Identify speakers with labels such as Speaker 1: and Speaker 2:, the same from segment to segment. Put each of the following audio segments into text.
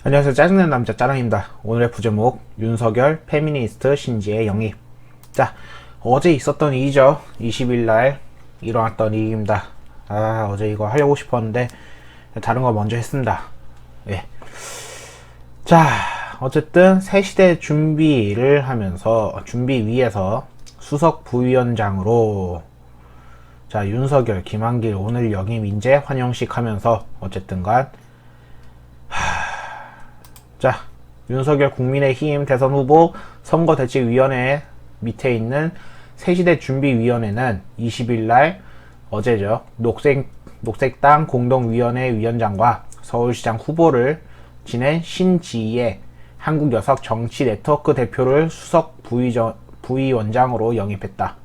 Speaker 1: 안녕하세요. 짜증내는 남자 짜랑입니다. 오늘의 부제목 윤석열 페미니스트 신지의 영입. 자, 어제 있었던 일이죠. 20일날 일어났던 일입니다. 어제 이거 하려고 싶었는데 다른 거 먼저 했습니다. 예. 자, 어쨌든 새시대 준비를 하면서 준비위에서 수석 부위원장으로 자, 윤석열, 김한길 오늘 영입 인재 환영식 하면서 어쨌든간 자, 윤석열 국민의힘 대선 후보 선거대책위원회 밑에 있는 새시대 준비위원회는 20일날 어제죠. 녹색당 공동위원회 위원장과 서울시장 후보를 지낸 신지혜 한국여성정치네트워크 대표를 수석 부위원장으로 영입했다.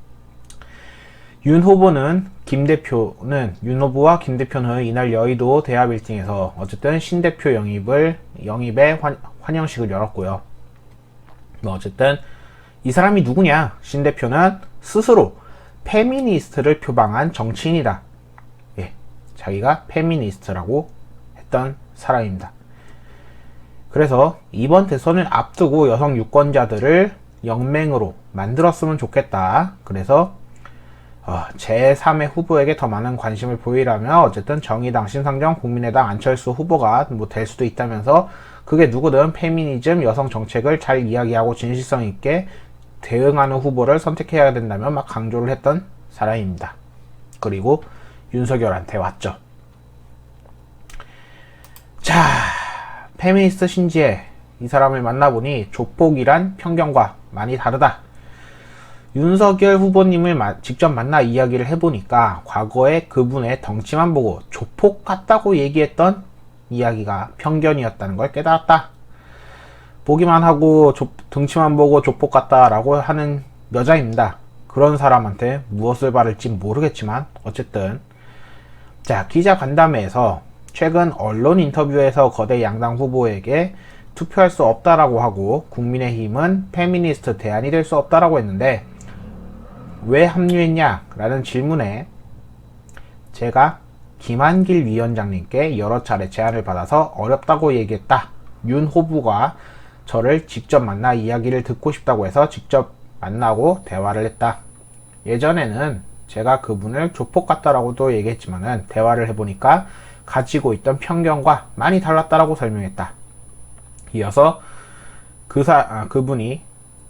Speaker 1: 윤 후보와 김 대표는 이날 여의도 대합 빌딩에서 어쨌든 신 대표 영입의 환영식을 열었고요. 어쨌든 이 사람이 누구냐? 신 대표는 스스로 페미니스트를 표방한 정치인이다. 예, 자기가 페미니스트라고 했던 사람입니다. 그래서 이번 대선을 앞두고 여성 유권자들을 영맹으로 만들었으면 좋겠다. 그래서 제3의 후보에게 더 많은 관심을 보이라면 어쨌든 정의당, 신상정, 국민의당, 안철수 후보가 될 수도 있다면서 그게 누구든 페미니즘, 여성 정책을 잘 이야기하고 진실성 있게 대응하는 후보를 선택해야 된다면 막 강조를 했던 사람입니다. 그리고 윤석열한테 왔죠. 자, 페미니스트 신지혜 이 사람을 만나보니 조폭이란 편견과 많이 다르다. 윤석열 후보님을 직접 만나 이야기를 해보니까 과거에 그분의 덩치만 보고 조폭 같다고 얘기했던 이야기가 편견이었다는 걸 깨달았다. 보기만 하고 덩치만 보고 조폭 같다라고 하는 여자입니다. 그런 사람한테 무엇을 바를지 모르겠지만 어쨌든 자, 기자 간담회에서 최근 언론 인터뷰에서 거대 양당 후보에게 투표할 수 없다라고 하고 국민의힘은 페미니스트 대안이 될 수 없다라고 했는데 왜 합류했냐? 라는 질문에 제가 김한길 위원장님께 여러 차례 제안을 받아서 어렵다고 얘기했다. 윤 후보가 저를 직접 만나 이야기를 듣고 싶다고 해서 직접 만나고 대화를 했다. 예전에는 제가 그분을 조폭 같다라고도 얘기했지만은 대화를 해보니까 가지고 있던 편견과 많이 달랐다라고 설명했다. 이어서 그분이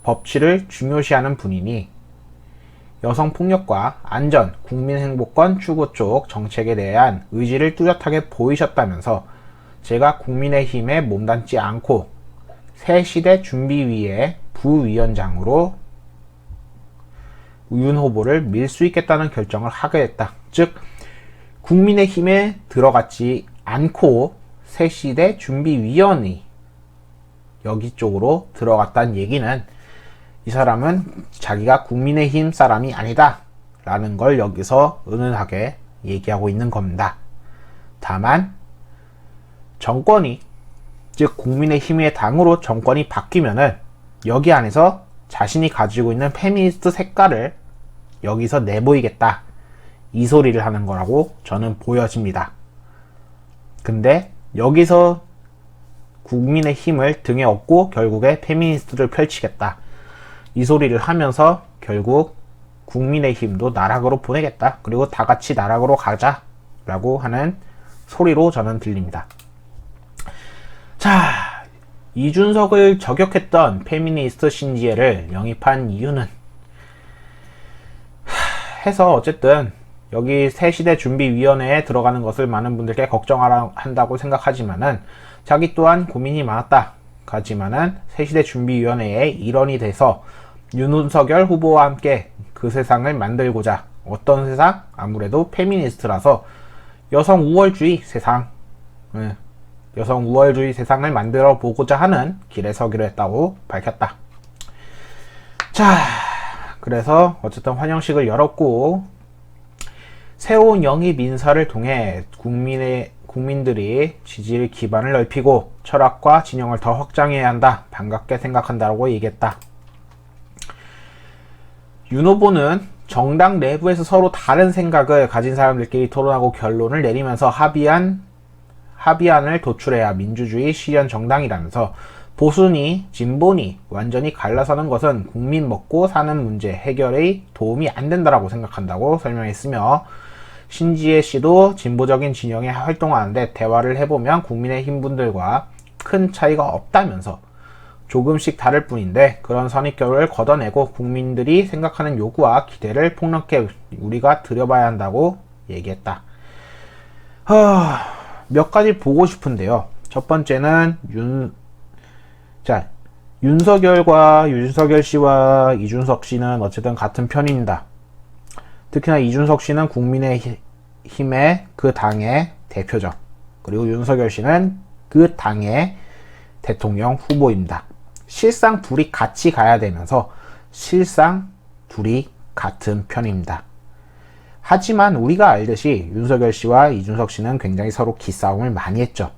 Speaker 1: 법치를 중요시하는 분이니 여성폭력과 안전, 국민행복권 추구 쪽 정책에 대한 의지를 뚜렷하게 보이셨다면서 제가 국민의힘에 몸담지 않고 새시대 준비위의 부위원장으로 윤 후보를 밀 수 있겠다는 결정을 하게 됐다. 즉 국민의힘에 들어갔지 않고 새시대 준비위원회 여기 쪽으로 들어갔다는 얘기는 이 사람은 자기가 국민의힘 사람이 아니다 라는 걸 여기서 은은하게 얘기하고 있는 겁니다. 다만 정권이 즉 국민의힘의 당으로 정권이 바뀌면은 여기 안에서 자신이 가지고 있는 페미니스트 색깔을 여기서 내보이겠다 이 소리를 하는 거라고 저는 보여집니다. 근데 여기서 국민의힘을 등에 업고 결국에 페미니스트를 펼치겠다 이 소리를 하면서 결국 국민의힘도 나락으로 보내겠다. 그리고 다 같이 나락으로 가자 라고 하는 소리로 저는 들립니다. 자, 이준석을 저격했던 페미니스트 신지혜를 영입한 이유는 해서 어쨌든 여기 새시대 준비위원회에 들어가는 것을 많은 분들께 걱정한다고 생각하지만은 자기 또한 고민이 많았다. 하지만은 새시대 준비위원회의 일원이 돼서 윤석열 후보와 함께 그 세상을 만들고자 어떤 세상? 아무래도 페미니스트라서 여성 우월주의 세상을 만들어 보고자 하는 길에 서기로 했다고 밝혔다. 자, 그래서 어쨌든 환영식을 열었고 새로운 영입 인사를 통해 국민들이 지지의 기반을 넓히고 철학과 진영을 더 확장해야 한다. 반갑게 생각한다고 얘기했다. 윤 후보는 정당 내부에서 서로 다른 생각을 가진 사람들끼리 토론하고 결론을 내리면서 합의한 합의안을 도출해야 민주주의 실현 정당이라면서 보수니 진보니 완전히 갈라서는 것은 국민 먹고 사는 문제 해결에 도움이 안 된다라고 생각한다고 설명했으며, 신지혜 씨도 진보적인 진영에 활동하는데 대화를 해보면 국민의힘 분들과 큰 차이가 없다면서 조금씩 다를 뿐인데 그런 선입견을 걷어내고 국민들이 생각하는 요구와 기대를 폭넓게 우리가 들여봐야 한다고 얘기했다. 몇 가지 보고 싶은데요. 첫 번째는 윤석열 씨와 이준석 씨는 어쨌든 같은 편입니다. 특히나 이준석 씨는 국민의힘의 그 당의 대표죠. 그리고 윤석열 씨는 그 당의 대통령 후보입니다. 실상 둘이 같이 가야 되면서 실상 둘이 같은 편입니다. 하지만 우리가 알듯이 윤석열 씨와 이준석 씨는 굉장히 서로 기싸움을 많이 했죠.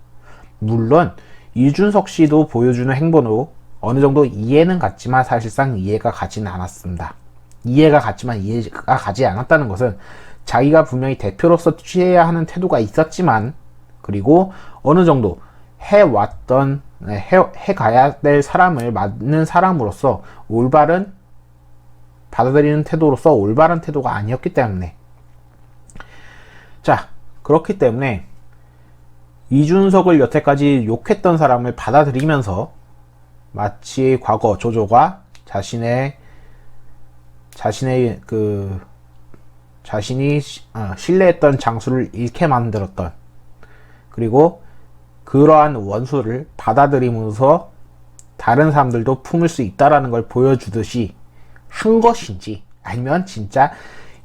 Speaker 1: 물론 이준석 씨도 보여주는 행보로 어느 정도 이해는 갔지만 사실상 이해가 가지는 않았습니다. 이해가 갔지만 이해가 가지 않았다는 것은 자기가 분명히 대표로서 취해야 하는 태도가 있었지만, 그리고 어느 정도 해가야 될 사람을 맞는 사람으로서 올바른 받아들이는 태도로서 올바른 태도가 아니었기 때문에, 자, 그렇기 때문에 이준석을 여태까지 욕했던 사람을 받아들이면서 마치 과거 조조가 자신이 신뢰했던 장수를 잃게 만들었던, 그리고 그러한 원수를 받아들이면서 다른 사람들도 품을 수 있다라는 걸 보여주듯이 한 것인지, 아니면 진짜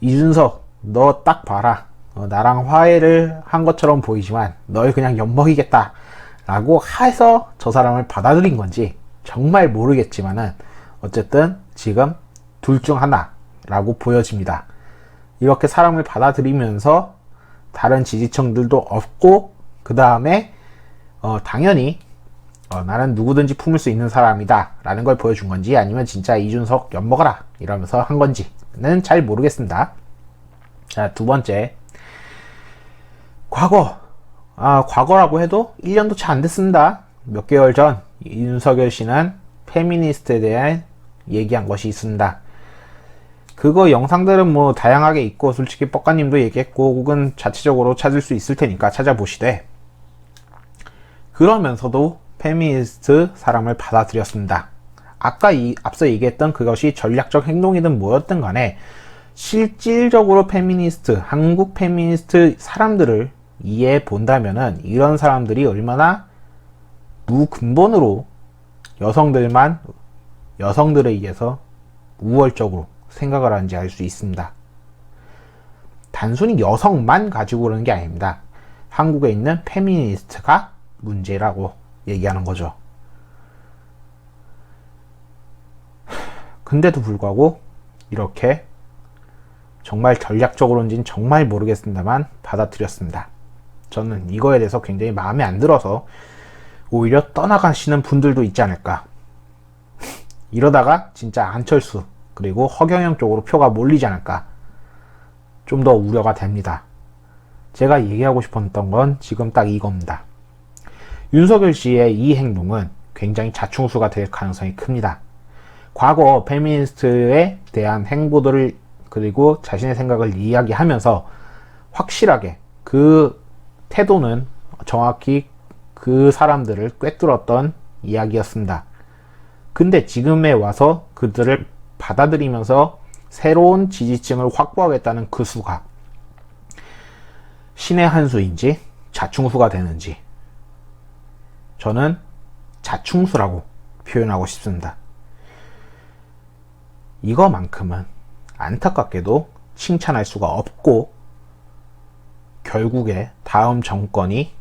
Speaker 1: 이준석 너 딱 봐라, 나랑 화해를 한 것처럼 보이지만 널 그냥 엿먹이겠다 라고 해서 저 사람을 받아들인 건지 정말 모르겠지만은 어쨌든 지금 둘 중 하나라고 보여집니다. 이렇게 사람을 받아들이면서 다른 지지층들도 없고, 그 다음에 당연히 나는 누구든지 품을 수 있는 사람이다 라는 걸 보여준 건지, 아니면 진짜 이준석 엿먹어라 이러면서 한 건지는 잘 모르겠습니다. 자, 두 번째, 과거라고 해도 1년도 채 안 됐습니다. 몇 개월 전 윤석열 씨는 페미니스트에 대한 얘기한 것이 있습니다. 그거 영상들은 뭐 다양하게 있고, 솔직히 뻑가님도 얘기했고, 혹은 자체적으로 찾을 수 있을 테니까 찾아보시되, 그러면서도 페미니스트 사람을 받아들였습니다. 앞서 얘기했던 그것이 전략적 행동이든 뭐였든 간에 실질적으로 한국 페미니스트 사람들을 이해해 본다면은 이런 사람들이 얼마나 무근본으로 여성들에 의해서 우월적으로 생각을 하는지 알 수 있습니다. 단순히 여성만 가지고 그러는 게 아닙니다. 한국에 있는 페미니스트가 문제라고 얘기하는 거죠. 근데도 불구하고 이렇게 정말 전략적으로인지는 정말 모르겠습니다만 받아들였습니다. 저는 이거에 대해서 굉장히 마음에 안 들어서 오히려 떠나가시는 분들도 있지 않을까. 이러다가 진짜 안철수 그리고 허경영 쪽으로 표가 몰리지 않을까. 좀 더 우려가 됩니다. 제가 얘기하고 싶었던 건 지금 딱 이겁니다. 윤석열 씨의 이 행동은 굉장히 자충수가 될 가능성이 큽니다. 과거 페미니스트에 대한 행보들을, 그리고 자신의 생각을 이야기하면서 확실하게 그 태도는 정확히 그 사람들을 꿰뚫었던 이야기였습니다. 근데 지금에 와서 그들을 받아들이면서 새로운 지지층을 확보하겠다는 그 수가 신의 한 수인지 자충수가 되는지, 저는 자충수라고 표현하고 싶습니다. 이거만큼은 안타깝게도 칭찬할 수가 없고, 결국에 다음 정권이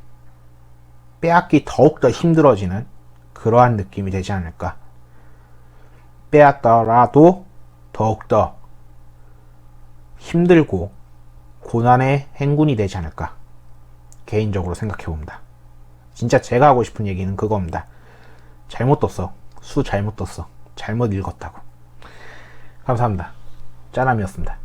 Speaker 1: 빼앗기 더욱더 힘들어지는 그러한 느낌이 되지 않을까. 빼앗더라도 더욱더 힘들고 고난의 행군이 되지 않을까 개인적으로 생각해 봅니다. 진짜 제가 하고 싶은 얘기는 그겁니다. 잘못 떴어. 수 잘못 떴어. 잘못 읽었다고. 감사합니다. 짜남이었습니다.